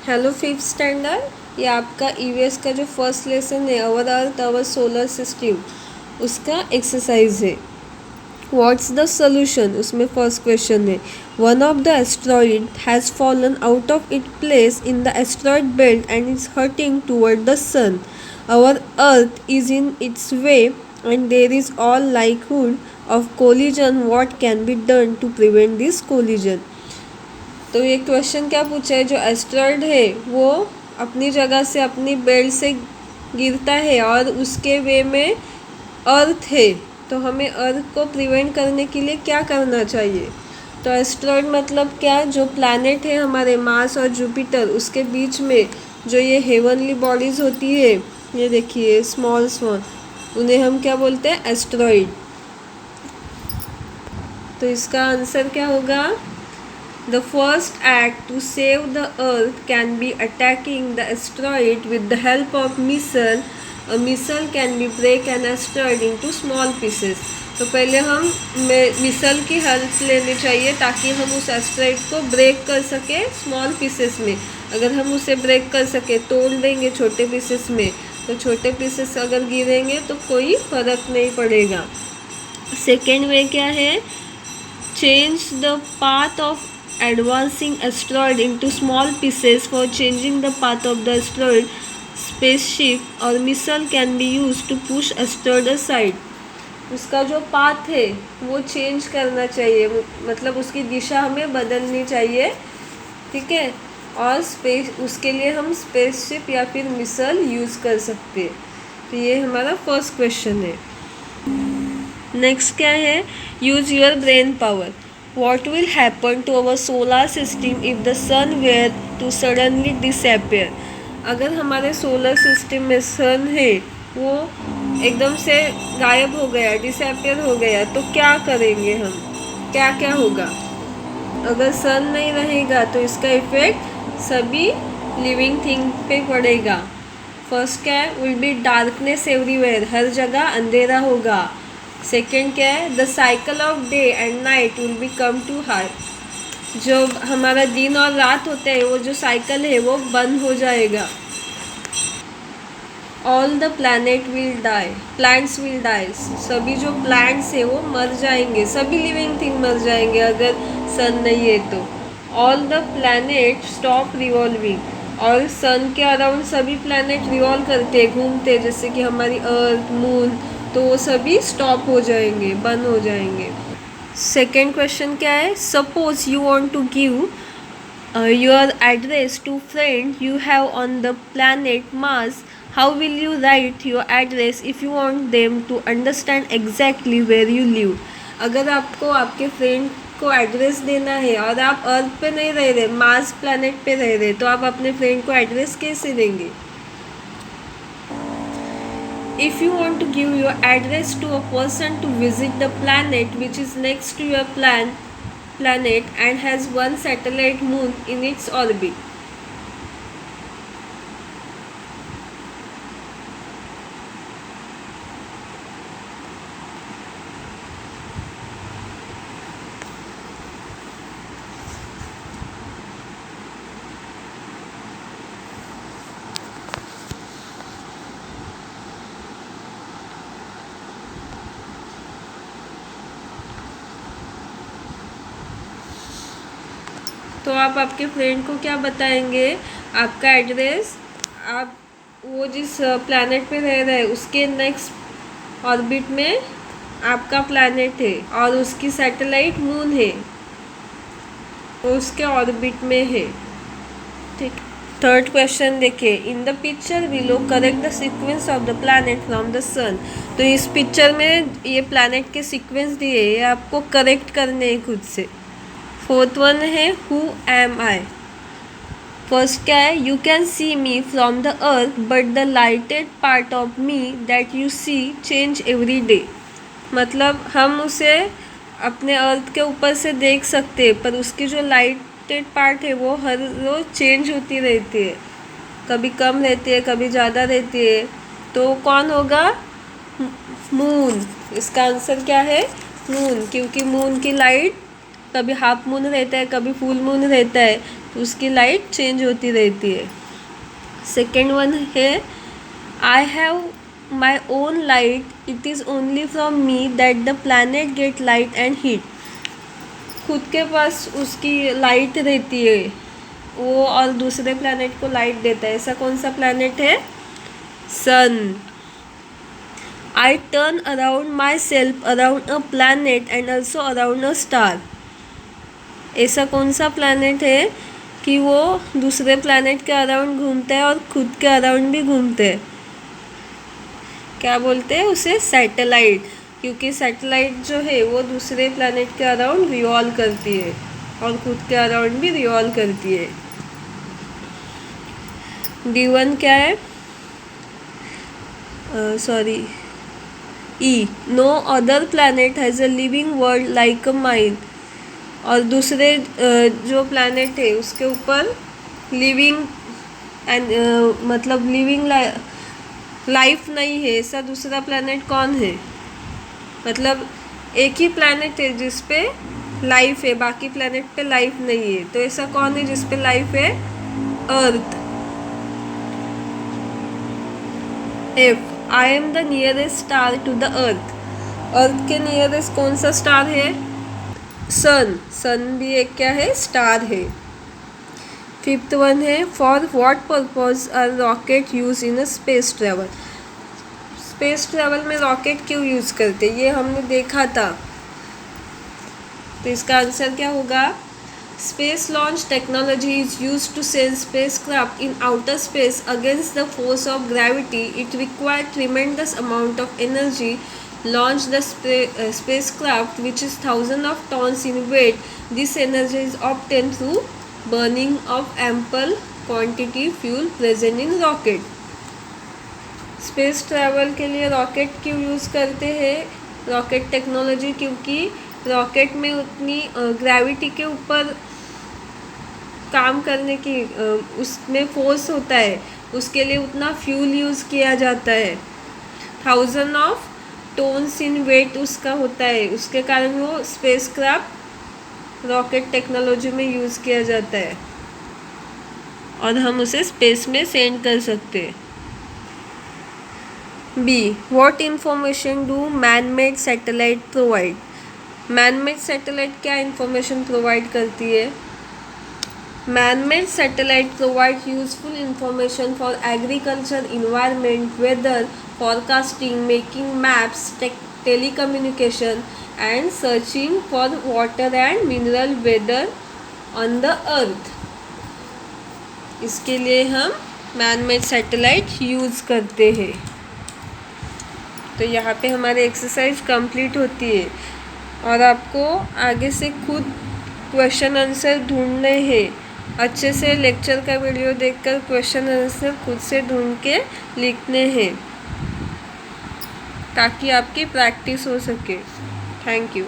Hello fifth standard, ये आपका EVS का जो फर्स्ट लेसन है our earth our solar system उसका एक्सरसाइज है। व्हाट्स द सोल्यूशन, उसमें फर्स्ट क्वेश्चन है one of the asteroid has fallen out of it place in the asteroid belt and is hurting toward the sun. Our earth is in its way and there is all likelihood of collision. What can be done to prevent this collision. तो ये question क्या पूछा है, जो asteroid है वो अपनी जगह से अपनी बेल्ट से गिरता है और उसके वे में अर्थ है, तो हमें अर्थ को प्रिवेंट करने के लिए क्या करना चाहिए। तो एस्ट्रॉइड मतलब क्या, जो प्लैनेट है हमारे मार्स और जुपिटर उसके बीच में जो ये हेवनली बॉडीज़ होती है, ये देखिए स्मॉल स्मॉल, उन्हें हम क्या बोलते हैं, एस्ट्रॉइड। तो इसका आंसर क्या होगा, The first act to save the Earth can be attacking the asteroid with the help of missile. A missile can be break an asteroid into small pieces. तो पहले हम मिसल की हेल्प लेनी चाहिए ताकि हम उस एस्ट्रॉइड को ब्रेक कर सके स्मॉल पीसेस में। अगर हम उसे ब्रेक कर सके, तोड़ देंगे छोटे पीसेस में, तो छोटे पीसेस अगर गिरेंगे तो कोई फ़र्क नहीं पड़ेगा। सेकेंड वे क्या है, change the path of advancing asteroid into small pieces. For changing the path of the asteroid, spaceship or missile can be used to push asteroid aside. उसका जो पाथ है वो चेंज करना चाहिए, मतलब उसकी दिशा हमें बदलनी चाहिए, ठीक है। और स्पेस, उसके लिए हम स्पेसशिप या फिर मिसाइल यूज़ कर सकते हैं। तो ये हमारा फर्स्ट क्वेश्चन है। नेक्स्ट क्या है, use your brain power. What will happen to our solar system if the sun were to suddenly disappear? अगर हमारे सोलर सिस्टम में सन है वो एकदम से गायब हो गया, डिसअपियर हो गया, तो क्या करेंगे हम, क्या क्या होगा। अगर सन नहीं रहेगा तो इसका इफेक्ट सभी लिविंग थिंग पे पड़ेगा। फर्स्ट क्या है, विल बी डार्कनेस एवरीवेयर, हर जगह अंधेरा होगा। सेकेंड क्या है, the cycle of day and night will be come to halt, जो हमारा दिन और रात होते हैं वो जो साइकिल है वो बंद हो जाएगा। All the planet will die, plants will die, सभी जो प्लांट्स है वो मर जाएंगे, सभी लिविंग थिंग मर जाएंगे अगर सन नहीं है तो। All the planet stop revolving, और सन के अराउंड सभी प्लैनेट रिवॉल्व करते घूमते, जैसे कि हमारी अर्थ मून, तो वो सभी स्टॉप हो जाएंगे, बंद हो जाएंगे। सेकेंड क्वेश्चन क्या है, suppose you want to give your address to friend you have on the planet Mars. How will you write your address if you want them to understand exactly where you live. अगर आपको आपके friend को address देना है और आप अर्थ पे नहीं रह रहे, मार्स प्लैनेट पे रह रहे, तो आप अपने फ्रेंड को एड्रेस कैसे देंगे। If you want to give your address to a person to visit the planet which is next to your planet and has one satellite moon in its orbit. तो आप आपके फ्रेंड को क्या बताएंगे, आपका एड्रेस, आप वो जिस प्लैनेट पे रह रहे हैं उसके नेक्स्ट ऑर्बिट में आपका प्लैनेट है और उसकी सैटेलाइट मून है, वो उसके ऑर्बिट में है, ठीक। थर्ड क्वेश्चन देखिए, in the picture below correct the sequence of the planet from the sun. तो इस पिक्चर में ये प्लैनेट के सीक्वेंस दिए, ये आपको करेक्ट करने हैं खुद से। फोर्थ वन है, हु एम आई। फर्स्ट क्या है, you can see me from the earth but the lighted part of me that you see change every day. मतलब हम उसे अपने अर्थ के ऊपर से देख सकते हैं पर उसकी जो लाइटेड पार्ट है वो हर रोज चेंज होती रहती है, कभी कम रहती है कभी ज़्यादा रहती है। तो कौन होगा, मून। इसका आंसर क्या है, मून, क्योंकि मून की लाइट कभी हाफ मून रहता है कभी फुल मून रहता है, तो उसकी लाइट चेंज होती रहती है। सेकेंड वन है I have my own light, it is only from me that the planet get light and heat. खुद के पास उसकी लाइट रहती है वो और दूसरे प्लैनेट को लाइट देता है। ऐसा कौन सा प्लैनेट है? Sun. I turn around my self around a planet and also around a star. ऐसा कौन सा प्लैनेट है कि वो दूसरे प्लैनेट के अराउंड घूमते हैं और खुद के अराउंड भी घूमते हैं? क्या बोलते हैं उसे? सैटेलाइट। क्योंकि सैटेलाइट जो है वो दूसरे प्लैनेट के अराउंड रिवॉल्व करती है और खुद के अराउंड भी रिवॉल्व करती है। D1 क्या है? Sorry, e, no other planet has a living world like a mine. और दूसरे जो प्लैनेट है उसके ऊपर लिविंग एंड मतलब लिविंग लाइफ नहीं है। ऐसा दूसरा प्लैनेट कौन है? मतलब एक ही प्लैनेट है जिस पे लाइफ है, बाकी प्लैनेट पे लाइफ नहीं है। तो ऐसा कौन है जिस पे लाइफ है? अर्थ। F, I am the nearest star to the earth। अर्थ के नियरेस्ट कौन सा स्टार है? सन। सन भी एक क्या है? स्टार है। फिफ्थ वन है for what purpose are rocket use in a space travel. Space travel में रॉकेट क्यों यूज करते? ये हमने देखा था। तो इसका आंसर क्या होगा? Space launch technology is used to send spacecraft in outer space against the force of gravity. It required tremendous amount of energy. Launch the spacecraft, which is thousands of tons in weight. This energy is obtained through burning of ample quantity fuel present in rocket. Space travel के लिए rocket क्यों use करते हैं? Rocket technology, क्योंकि rocket में उतनी gravity के ऊपर काम करने की उसमें फोर्स होता है, उसके लिए उतना फ्यूल यूज़ किया जाता है। 1000 ऑफ टोन्स इन वेट उसका होता है, उसके कारण वो स्पेसक्राफ्ट रॉकेट टेक्नोलॉजी में यूज़ किया जाता है और हम उसे स्पेस में सेंड कर सकते हैं। B, what information do man made satellite provide. Man made satellite क्या इंफॉर्मेशन प्रोवाइड करती है? Man-made satellite provide useful information for agriculture, environment, weather, forecasting, making maps, telecommunication, and searching for water and mineral weather on the earth. इसके लिए हम man-made satellite use करते हैं। तो यहाँ पे हमारी एक्सरसाइज कंप्लीट होती है और आपको आगे से खुद क्वेश्चन आंसर ढूंढने हैं। अच्छे से लेक्चर का वीडियो देखकर क्वेश्चन आंसर खुद से ढूंढ के लिखने हैं ताकि आपकी प्रैक्टिस हो सके। Thank you.